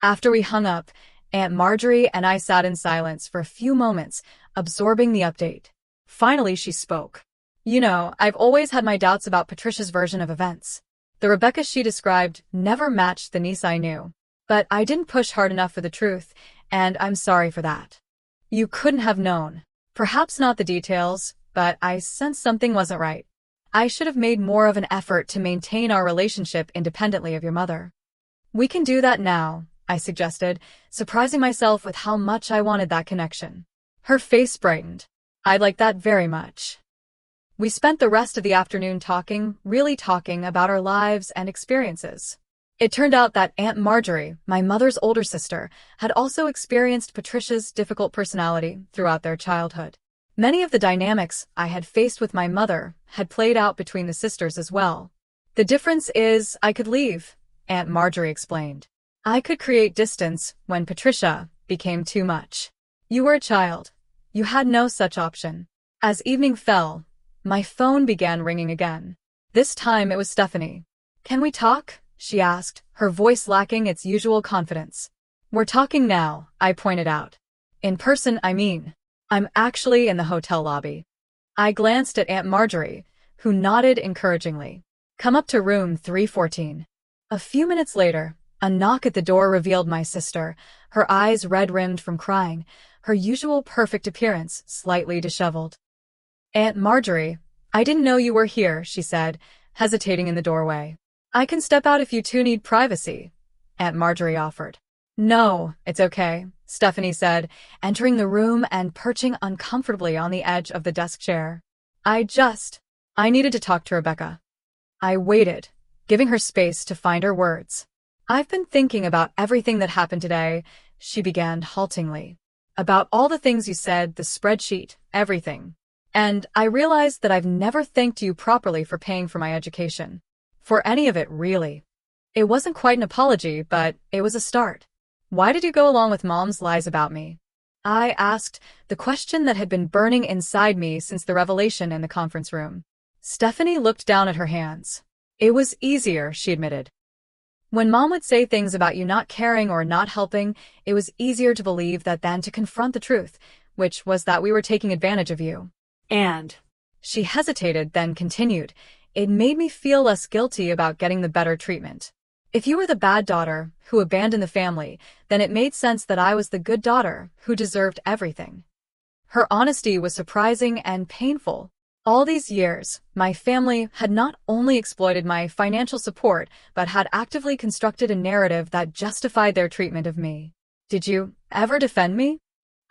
After we hung up, Aunt Marjorie and I sat in silence for a few moments, absorbing the update. Finally, she spoke. You know, I've always had my doubts about Patricia's version of events. The Rebecca she described never matched the niece I knew. But I didn't push hard enough for the truth, and I'm sorry for that. You couldn't have known. Perhaps not the details, but I sensed something wasn't right. I should have made more of an effort to maintain our relationship independently of your mother. We can do that now, I suggested, surprising myself with how much I wanted that connection. Her face brightened. I'd like that very much. We spent the rest of the afternoon talking, really talking about our lives and experiences. It turned out that Aunt Marjorie, my mother's older sister, had also experienced Patricia's difficult personality throughout their childhood. Many of the dynamics I had faced with my mother had played out between the sisters as well. The difference is I could leave, Aunt Marjorie explained. I could create distance when Patricia became too much. You were a child. You had no such option. As evening fell, my phone began ringing again. This time it was Stephanie. Can we talk? She asked, her voice lacking its usual confidence. We're talking now, I pointed out. In person, I mean. I'm actually in the hotel lobby. I glanced at Aunt Marjorie, who nodded encouragingly. Come up to room 314. A few minutes later, a knock at the door revealed my sister, her eyes red-rimmed from crying, her usual perfect appearance slightly disheveled. Aunt Marjorie, I didn't know you were here, she said, hesitating in the doorway. I can step out if you two need privacy, Aunt Marjorie offered. No, it's okay, Stephanie said, entering the room and perching uncomfortably on the edge of the desk chair. I needed to talk to Rebecca. I waited, giving her space to find her words. I've been thinking about everything that happened today, she began haltingly. About all the things you said, the spreadsheet, everything. And I realized that I've never thanked you properly for paying for my education. For any of it, really. It wasn't quite an apology, but it was a start. Why did you go along with Mom's lies about me? I asked, the question that had been burning inside me since the revelation in the conference room. Stephanie looked down at her hands. It was easier, she admitted. When Mom would say things about you not caring or not helping, it was easier to believe that than to confront the truth, which was that we were taking advantage of you.
And
she hesitated, then continued, it made me feel less guilty about getting the better treatment. If you were the bad daughter who abandoned the family, then it made sense that I was the good daughter who deserved everything. Her honesty was surprising and painful. All these years, my family had not only exploited my financial support, but had actively constructed a narrative that justified their treatment of me. Did you ever defend me?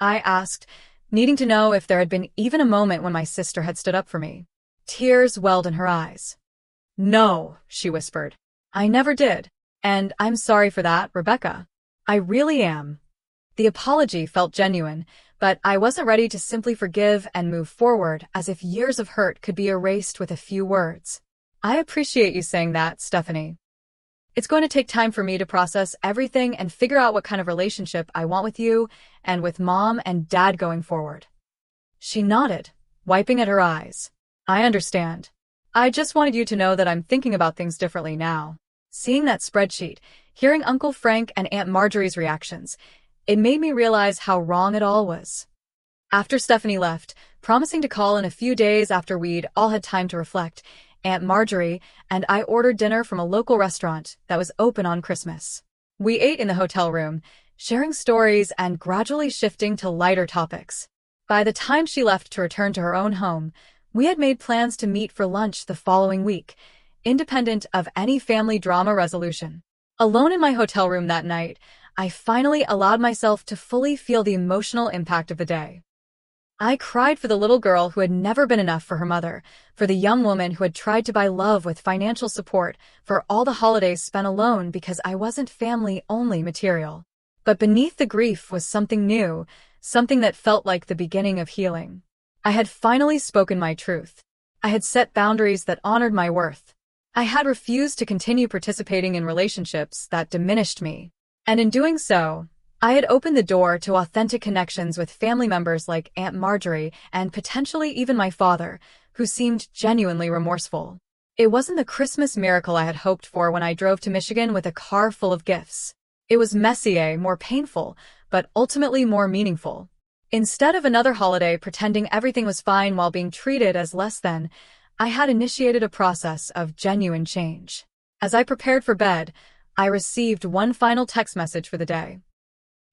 I asked, needing to know if there had been even a moment when my sister had stood up for me. Tears welled in her eyes. No, she whispered. I never did. And I'm sorry for that, Rebecca. I really am. The apology felt genuine, but I wasn't ready to simply forgive and move forward as if years of hurt could be erased with a few words. I appreciate you saying that, Stephanie. It's going to take time for me to process everything and figure out what kind of relationship I want with you and with Mom and Dad going forward. She nodded, wiping at her eyes. I understand. I just wanted you to know that I'm thinking about things differently now. Seeing that spreadsheet, hearing Uncle Frank and Aunt Marjorie's reactions, it made me realize how wrong it all was. After Stephanie left, promising to call in a few days after we'd all had time to reflect, Aunt Marjorie and I ordered dinner from a local restaurant that was open on Christmas. We ate in the hotel room, sharing stories and gradually shifting to lighter topics. By the time she left to return to her own home, we had made plans to meet for lunch the following week, independent of any family drama resolution. Alone in my hotel room that night, I finally allowed myself to fully feel the emotional impact of the day. I cried for the little girl who had never been enough for her mother, for the young woman who had tried to buy love with financial support, for all the holidays spent alone because I wasn't family-only material. But beneath the grief was something new, something that felt like the beginning of healing. I had finally spoken my truth. I had set boundaries that honored my worth. I had refused to continue participating in relationships that diminished me. And in doing so, I had opened the door to authentic connections with family members like Aunt Marjorie and potentially even my father, who seemed genuinely remorseful. It wasn't the Christmas miracle I had hoped for when I drove to Michigan with a car full of gifts. It was messier, more painful, but ultimately more meaningful. Instead of another holiday pretending everything was fine while being treated as less than, I had initiated a process of genuine change. As I prepared for bed, I received one final text message for the day.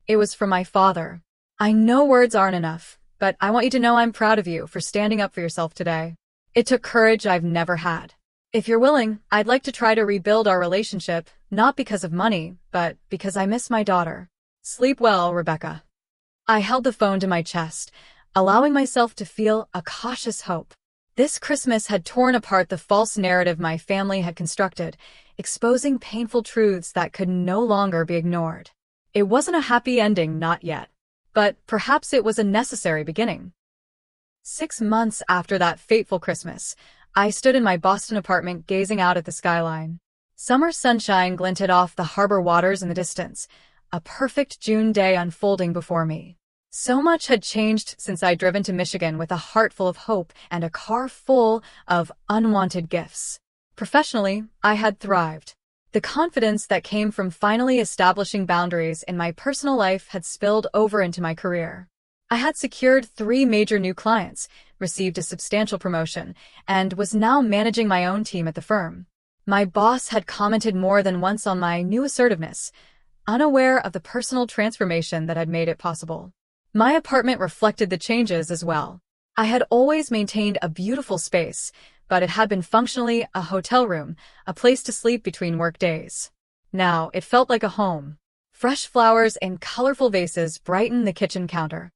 It was from my father. I know words aren't enough, but I want you to know I'm proud of you for standing up for yourself today. It took courage I've never had. If you're willing, I'd like to try to rebuild our relationship, not because of money, but because I miss my daughter. Sleep well, Rebecca. I held the phone to my chest, allowing myself to feel a cautious hope. This Christmas had torn apart the false narrative my family had constructed, exposing painful truths that could no longer be ignored. It wasn't a happy ending, not yet. But perhaps it was a necessary beginning. 6 months after that fateful Christmas, I stood in my Boston apartment gazing out at the skyline. Summer sunshine glinted off the harbor waters in the distance, a perfect June day unfolding before me. So much had changed since I'd driven to Michigan with a heart full of hope and a car full of unwanted gifts. Professionally, I had thrived. The confidence that came from finally establishing boundaries in my personal life had spilled over into my career. I had secured 3 major new clients, received a substantial promotion, and was now managing my own team at the firm. My boss had commented more than once on my new assertiveness, unaware of the personal transformation that had made it possible. My apartment reflected the changes as well. I had always maintained a beautiful space, but it had been functionally a hotel room, a place to sleep between work days. Now it felt like a home. Fresh flowers in colorful vases brightened the kitchen counter.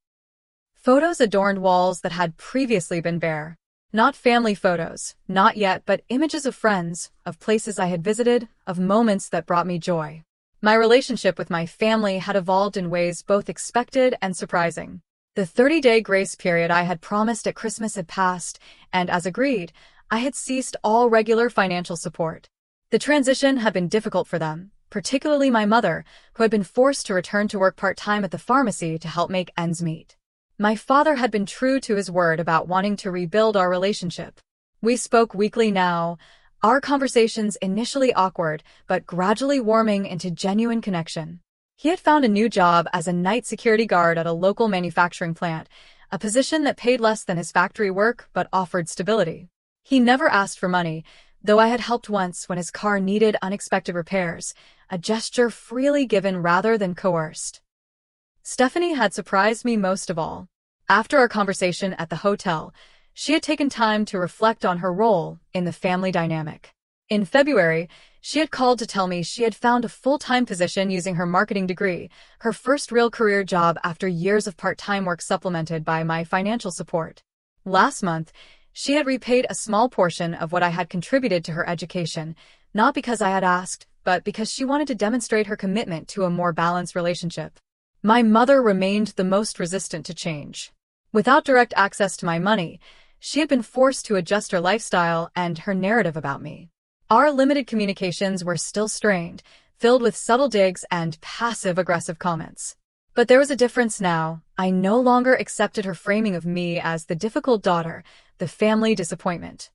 Photos adorned walls that had previously been bare. Not family photos, not yet, but images of friends, of places I had visited, of moments that brought me joy. My relationship with my family had evolved in ways both expected and surprising. The 30-day grace period I had promised at Christmas had passed, and as agreed, I had ceased all regular financial support. The transition had been difficult for them, particularly my mother, who had been forced to return to work part-time at the pharmacy to help make ends meet. My father had been true to his word about wanting to rebuild our relationship. We spoke weekly now, our conversations initially awkward, but gradually warming into genuine connection. He had found a new job as a night security guard at a local manufacturing plant, a position that paid less than his factory work but offered stability. He never asked for money, though I had helped once when his car needed unexpected repairs, a gesture freely given rather than coerced. Stephanie had surprised me most of all. After our conversation at the hotel, she had taken time to reflect on her role in the family dynamic. In February, she had called to tell me she had found a full-time position using her marketing degree, her first real career job after years of part-time work supplemented by my financial support. Last month, she had repaid a small portion of what I had contributed to her education, not because I had asked, but because she wanted to demonstrate her commitment to a more balanced relationship. My mother remained the most resistant to change. Without direct access to my money, she had been forced to adjust her lifestyle and her narrative about me. Our limited communications were still strained, filled with subtle digs and passive-aggressive comments. But there was a difference now. I no longer accepted her framing of me as the difficult daughter, the family disappointment.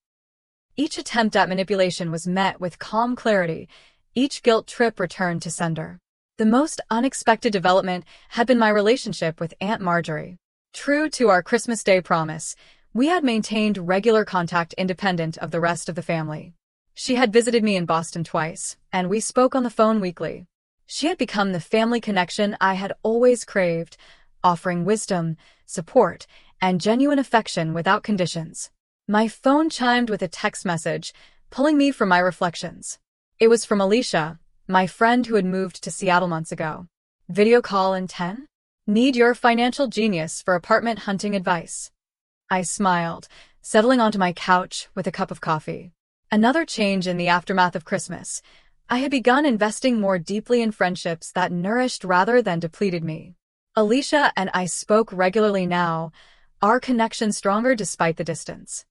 Each attempt at manipulation was met with calm clarity. Each guilt trip returned to sender. The most unexpected development had been my relationship with Aunt Marjorie. True to our Christmas Day promise, we had maintained regular contact independent of the rest of the family. She had visited me in Boston twice, and we spoke on the phone weekly. She had become the family connection I had always craved, offering wisdom, support, and genuine affection without conditions. My phone chimed with a text message, pulling me from my reflections. It was from Alicia, my friend who had moved to Seattle months ago. Video call in 10? Need your financial genius for apartment hunting advice. I smiled, settling onto my couch with a cup of coffee. Another change in the aftermath of Christmas. I had begun investing more deeply in friendships that nourished rather than depleted me. Alicia and I spoke regularly now, our connection stronger despite the distance.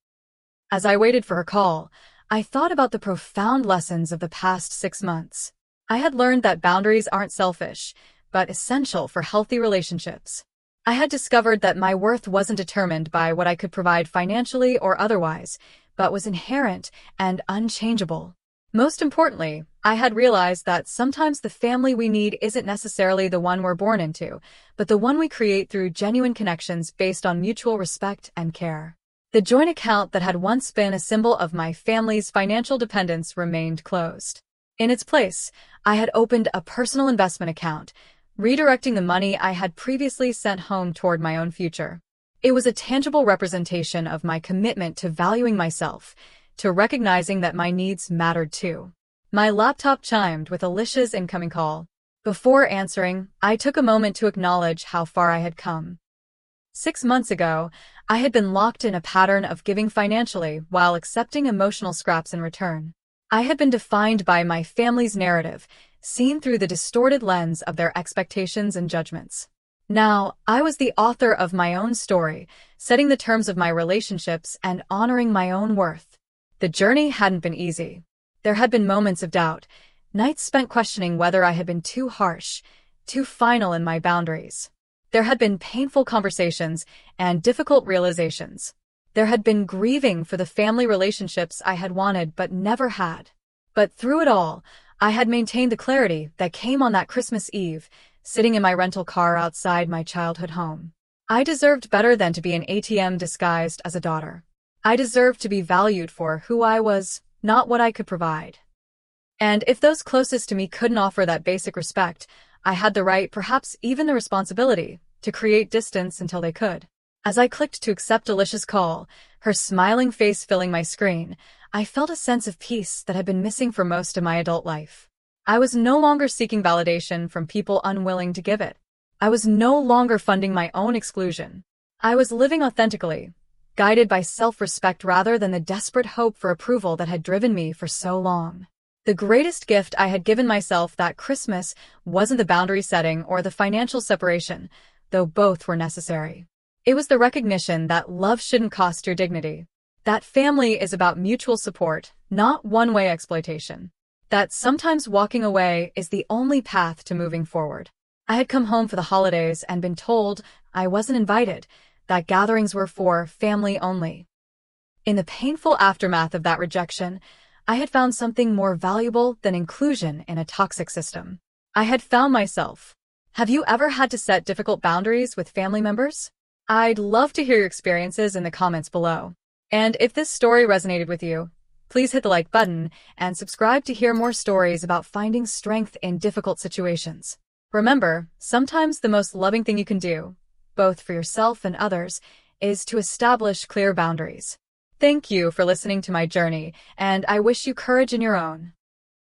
As I waited for her call, I thought about the profound lessons of the past 6 months. I had learned that boundaries aren't selfish, but essential for healthy relationships. I had discovered that my worth wasn't determined by what I could provide financially or otherwise, but was inherent and unchangeable. Most importantly, I had realized that sometimes the family we need isn't necessarily the one we're born into, but the one we create through genuine connections based on mutual respect and care. The joint account that had once been a symbol of my family's financial dependence remained closed. In its place, I had opened a personal investment account, redirecting the money I had previously sent home toward my own future. It was a tangible representation of my commitment to valuing myself, to recognizing that my needs mattered too. My laptop chimed with Alicia's incoming call. Before answering, I took a moment to acknowledge how far I had come. 6 months ago, I had been locked in a pattern of giving financially while accepting emotional scraps in return. I had been defined by my family's narrative, seen through the distorted lens of their expectations and judgments. Now, I was the author of my own story, setting the terms of my relationships and honoring my own worth. The journey hadn't been easy. There had been moments of doubt, nights spent questioning whether I had been too harsh, too final in my boundaries. There had been painful conversations and difficult realizations. There had been grieving for the family relationships I had wanted but never had. But through it all, I had maintained the clarity that came on that Christmas Eve, sitting in my rental car outside my childhood home. I deserved better than to be an ATM disguised as a daughter. I deserved to be valued for who I was, not what I could provide. And if those closest to me couldn't offer that basic respect, I had the right, perhaps even the responsibility, to create distance until they could. As I clicked to accept Alicia's call, her smiling face filling my screen, I felt a sense of peace that had been missing for most of my adult life. I was no longer seeking validation from people unwilling to give it. I was no longer funding my own exclusion. I was living authentically, guided by self-respect rather than the desperate hope for approval that had driven me for so long. The greatest gift I had given myself that Christmas wasn't the boundary setting or the financial separation, though both were necessary. It was the recognition that love shouldn't cost your dignity. That family is about mutual support, not one-way exploitation. That sometimes walking away is the only path to moving forward. I had come home for the holidays and been told I wasn't invited, that gatherings were for family only. In the painful aftermath of that rejection, I had found something more valuable than inclusion in a toxic system. I had found myself. Have you ever had to set difficult boundaries with family members? I'd love to hear your experiences in the comments below. And if this story resonated with you, please hit the like button and subscribe to hear more stories about finding strength in difficult situations. Remember, sometimes the most loving thing you can do, both for yourself and others, is to establish clear boundaries. Thank you for listening to my journey, and I wish you courage in your own.